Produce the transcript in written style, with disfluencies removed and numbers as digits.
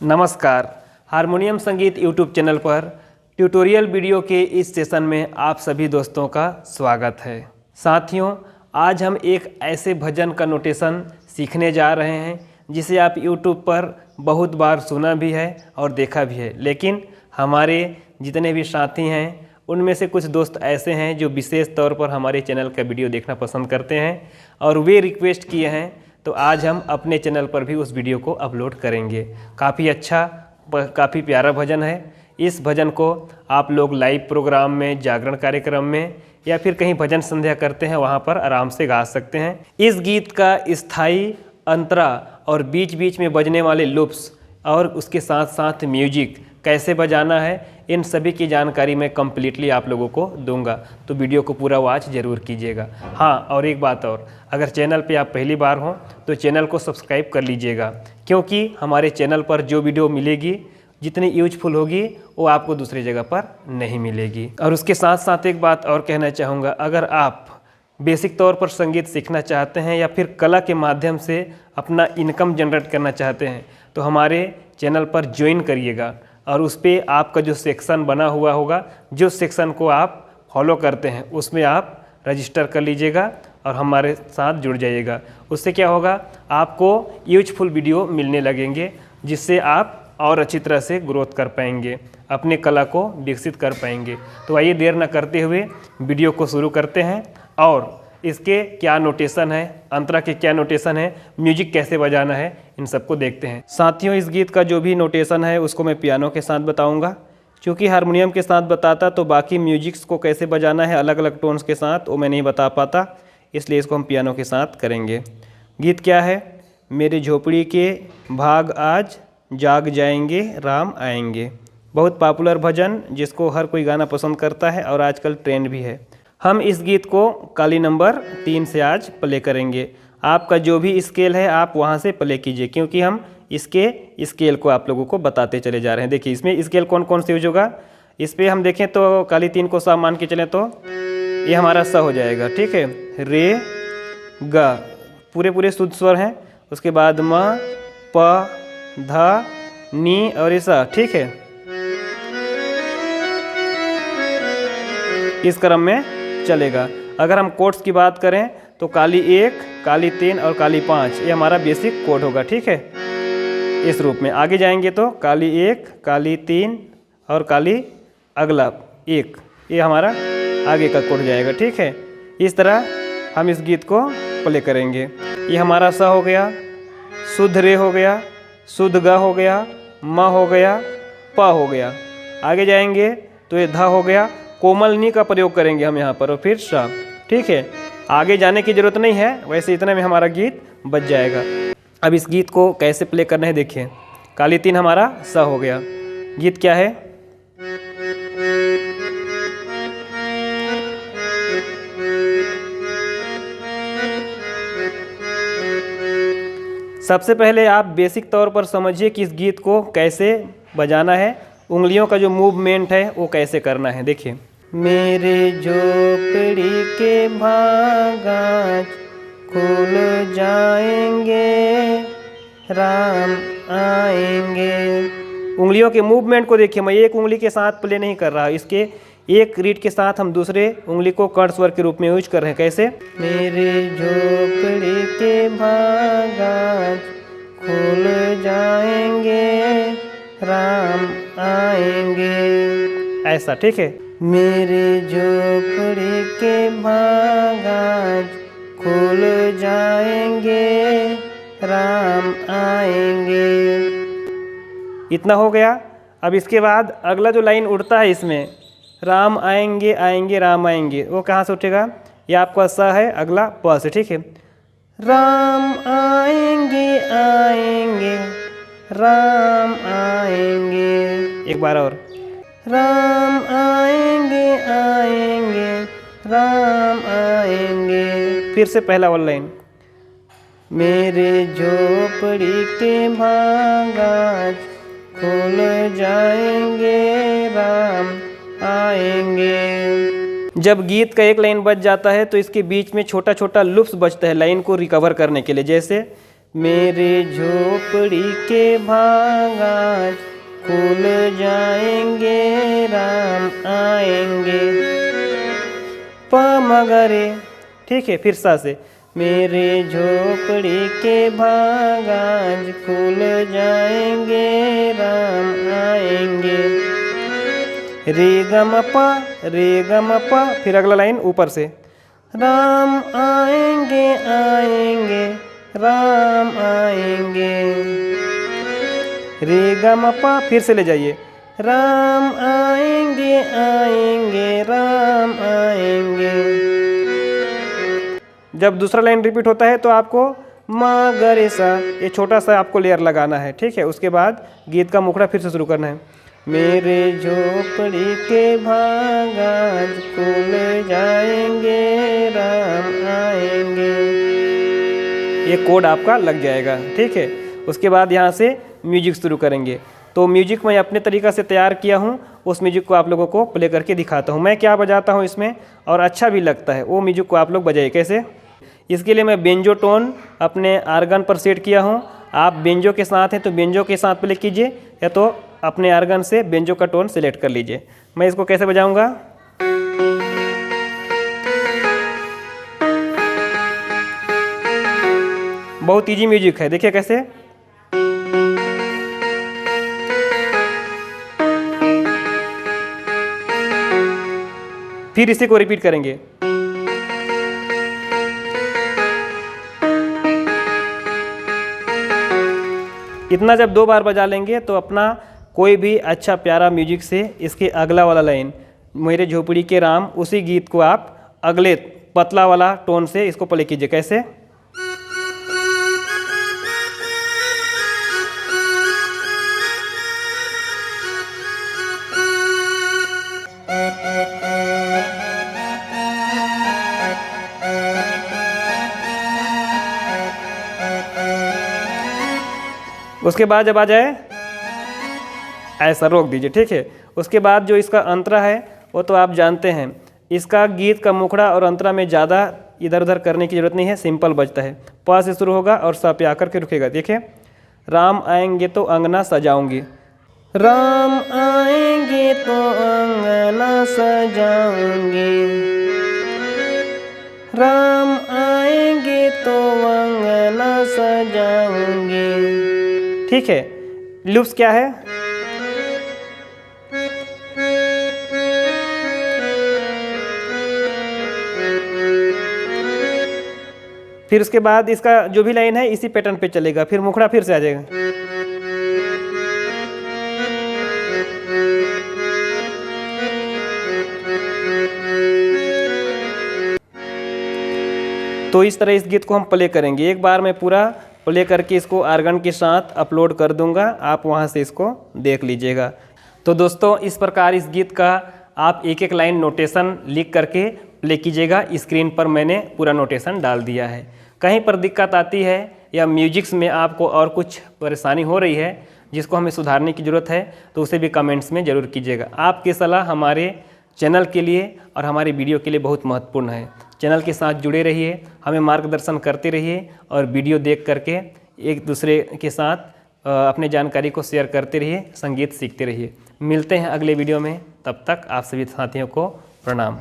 नमस्कार। हारमोनियम संगीत YouTube channel पर ट्यूटोरियल वीडियो के इस सेशन में आप सभी दोस्तों का स्वागत है। साथियों, आज हम एक ऐसे भजन का नोटेशन सीखने जा रहे हैं जिसे आप यूट्यूब पर बहुत बार सुना भी है और देखा भी है, लेकिन हमारे जितने भी साथी हैं उनमें से कुछ दोस्त ऐसे हैं जो विशेष तौर पर हमारे चैनल का वीडियो देखना पसंद करते हैं और वे रिक्वेस्ट किए हैं, तो आज हम अपने चैनल पर भी उस वीडियो को अपलोड करेंगे। काफ़ी अच्छा, काफ़ी प्यारा भजन है। इस भजन को आप लोग लाइव प्रोग्राम में, जागरण कार्यक्रम में या फिर कहीं भजन संध्या करते हैं वहाँ पर आराम से गा सकते हैं। इस गीत का स्थाई अंतरा और बीच बीच में बजने वाले लूप्स और उसके साथ साथ म्यूजिक कैसे बजाना है, इन सभी की जानकारी मैं कम्प्लीटली आप लोगों को दूंगा, तो वीडियो को पूरा वॉच ज़रूर कीजिएगा। हाँ, और एक बात और, अगर चैनल पे आप पहली बार हों तो चैनल को सब्सक्राइब कर लीजिएगा, क्योंकि हमारे चैनल पर जो वीडियो मिलेगी जितनी यूजफुल होगी वो आपको दूसरी जगह पर नहीं मिलेगी। और उसके साथ साथ एक बात और कहना चाहूँगा, अगर आप बेसिक तौर पर संगीत सीखना चाहते हैं या फिर कला के माध्यम से अपना इनकम जनरेट करना चाहते हैं तो हमारे चैनल पर ज्वाइन करिएगा और उस पर आपका जो सेक्शन बना हुआ होगा, जो सेक्शन को आप फॉलो करते हैं उसमें आप रजिस्टर कर लीजिएगा और हमारे साथ जुड़ जाइएगा। उससे क्या होगा, आपको यूजफुल वीडियो मिलने लगेंगे जिससे आप और अच्छी तरह से ग्रोथ कर पाएंगे, अपने कला को विकसित कर पाएंगे। तो आइए देर न करते हुए वीडियो को शुरू करते हैं और इसके क्या नोटेशन है, अंतरा के क्या नोटेशन है, म्यूजिक कैसे बजाना है, इन सबको देखते हैं। साथियों, इस गीत का जो भी नोटेशन है उसको मैं पियानो के साथ बताऊंगा, क्योंकि हारमोनियम के साथ बताता तो बाकी म्यूजिक्स को कैसे बजाना है अलग अलग टोन्स के साथ वो मैं नहीं बता पाता, इसलिए इसको हम पियानो के साथ करेंगे। गीत क्या है? मेरे झोपड़ी के भाग आज जाग जाएंगे, राम आएंगे। बहुत पॉपुलर भजन जिसको हर कोई गाना पसंद करता है और आजकल ट्रेंड भी है। हम इस गीत को काली नंबर 3 से आज प्ले करेंगे। आपका जो भी स्केल है आप वहाँ से प्ले कीजिए, क्योंकि हम इसके स्केल को आप लोगों को बताते चले जा रहे हैं। देखिए इसमें स्केल कौन कौन से यूज होगा। इस पर हम देखें तो काली 3 को सा मान के चलें तो ये हमारा सा हो जाएगा, ठीक है। रे गा पूरे शुद्ध स्वर हैं। उसके बाद म प धा नी और ऐसा, ठीक है, इस क्रम में चलेगा। अगर हम कोड्स की बात करें तो काली 1, काली 3 और काली 5 ये हमारा बेसिक कोड होगा, ठीक है। इस रूप में आगे जाएंगे तो काली 1, काली 3 और काली अगला 1, ये हमारा आगे का कोड जाएगा, ठीक है। इस तरह हम इस गीत को प्ले करेंगे। ये हमारा सा हो गया, शुद्ध रे हो गया, शुद्ध ग हो गया, म हो गया, प हो गया। आगे जाएंगे तो ये ध हो गया, कोमल नी का प्रयोग करेंगे हम यहाँ पर और फिर सा, ठीक है। आगे जाने की ज़रूरत नहीं है, वैसे इतने में हमारा गीत बज जाएगा। अब इस गीत को कैसे प्ले करना है देखिए। काली 3 हमारा सा हो गया। गीत क्या है? सबसे पहले आप बेसिक तौर पर समझिए कि इस गीत को कैसे बजाना है, उंगलियों का जो मूवमेंट है वो कैसे करना है। देखिए, मेरे झोपड़ी के भागाज खुल जाएंगे, राम आएंगे। उंगलियों के मूवमेंट को देखिए, मैं एक उंगली के साथ प्ले नहीं कर रहा, इसके एक रीड के साथ हम दूसरे उंगली को कर्ण स्वर के रूप में यूज कर रहे हैं। कैसे? मेरे झोपड़ी के भागाज खुल जाएंगे, राम आएंगे, ऐसा, ठीक है। मेरे झोपड़ी के भागाज खुल जाएंगे, राम आएंगे। इतना हो गया। अब इसके बाद अगला जो लाइन उड़ता है इसमें, राम आएंगे आएंगे राम आएंगे, वो कहाँ से उठेगा? ये आपका सा है, अगला प से, ठीक है। राम आएंगे आएंगे, राम आएंगे। एक बार और, राम आएंगे आएंगे, राम आएंगे। फिर से पहला वाला लाइन, मेरे झोपड़ी के भागाज खुल जाएंगे, राम आएंगे। जब गीत का एक लाइन बज जाता है तो इसके बीच में छोटा छोटा लूप्स बजता है लाइन को रिकवर करने के लिए। जैसे मेरे झोपड़ी के भाग आज खुल जाएंगे, राम आएंगे। प मगरे, ठीक है, फिर सा से। मेरे झोपड़ी के भाग आज खुल जाएंगे, राम आएंगे। रे ग म प, फिर अगला लाइन ऊपर से। राम आएंगे आएंगे, राम आएंगे। रे ग म प, फिर से ले जाइए। राम आएंगे आएंगे, राम आएंगे। जब दूसरा लाइन रिपीट होता है तो आपको म ग रे सा, ये छोटा सा आपको लेयर लगाना है, ठीक है। उसके बाद गीत का मुखड़ा फिर से शुरू करना है। मेरे झोपड़ी के भाग आज खुल जाएंगे, राम आएंगे। ये कोड आपका लग जाएगा, ठीक है। उसके बाद यहाँ से म्यूजिक शुरू करेंगे। तो म्यूजिक मैं अपने तरीक़ा से तैयार किया हूँ, उस म्यूजिक को आप लोगों को प्ले करके दिखाता हूँ। मैं क्या बजाता हूँ इसमें और अच्छा भी लगता है, वो म्यूजिक को आप लोग बजाइए। कैसे? इसके लिए मैं बेंजो टोन अपने आर्गन पर सेट किया हूँ। आप बेंजो के साथ हैं तो बेंजो के साथ प्ले कीजिए, या तो अपने आर्गन से बेंजो का टोन सेलेक्ट कर लीजिए। मैं इसको कैसे बजाऊंगा? बहुत इजी म्यूजिक है, देखिए कैसे। फिर इसी को रिपीट करेंगे। इतना जब 2 बार बजा लेंगे तो अपना कोई भी अच्छा प्यारा म्यूजिक से इसके अगला वाला लाइन मेरे झोपड़ी के राम, उसी गीत को आप अगले पतला वाला टोन से इसको प्ले कीजिए। कैसे? उसके बाद जब आ जाए ऐसा रोक दीजिए, ठीक है। उसके बाद जो इसका अंतरा है वो तो आप जानते हैं, इसका गीत का मुखड़ा और अंतरा में ज़्यादा इधर उधर करने की ज़रूरत नहीं है, सिंपल बजता है। प से शुरू होगा और सा पे आकर के रुकेगा। देखिए, राम आएंगे तो अंगना सजाऊंगी, राम आएंगे तो अंगना सजाऊंगी, राम आएंगे तो अंगना सजाऊंगी, ठीक है। लूप्स क्या है? फिर उसके बाद इसका जो भी लाइन है इसी पैटर्न पे चलेगा, फिर मुखड़ा फिर से आ जाएगा। तो इस तरह इस गीत को हम प्ले करेंगे। एक बार मैं पूरा प्ले करके इसको आर्गन के साथ अपलोड कर दूंगा, आप वहां से इसको देख लीजिएगा। तो दोस्तों, इस प्रकार इस गीत का आप एक एक लाइन नोटेशन लिख करके प्ले कीजिएगा। स्क्रीन पर मैंने पूरा नोटेशन डाल दिया है। कहीं पर दिक्कत आती है या म्यूजिक्स में आपको और कुछ परेशानी हो रही है जिसको हमें सुधारने की ज़रूरत है, तो उसे भी कमेंट्स में ज़रूर कीजिएगा। आपकी सलाह हमारे चैनल के लिए और हमारे वीडियो के लिए बहुत महत्वपूर्ण है। चैनल के साथ जुड़े रहिए, हमें मार्गदर्शन करते रहिए और वीडियो देख करके एक दूसरे के साथ अपने जानकारी को शेयर करते रहिए, संगीत सीखते रहिए। मिलते हैं अगले वीडियो में, तब तक आप सभी साथियों को प्रणाम।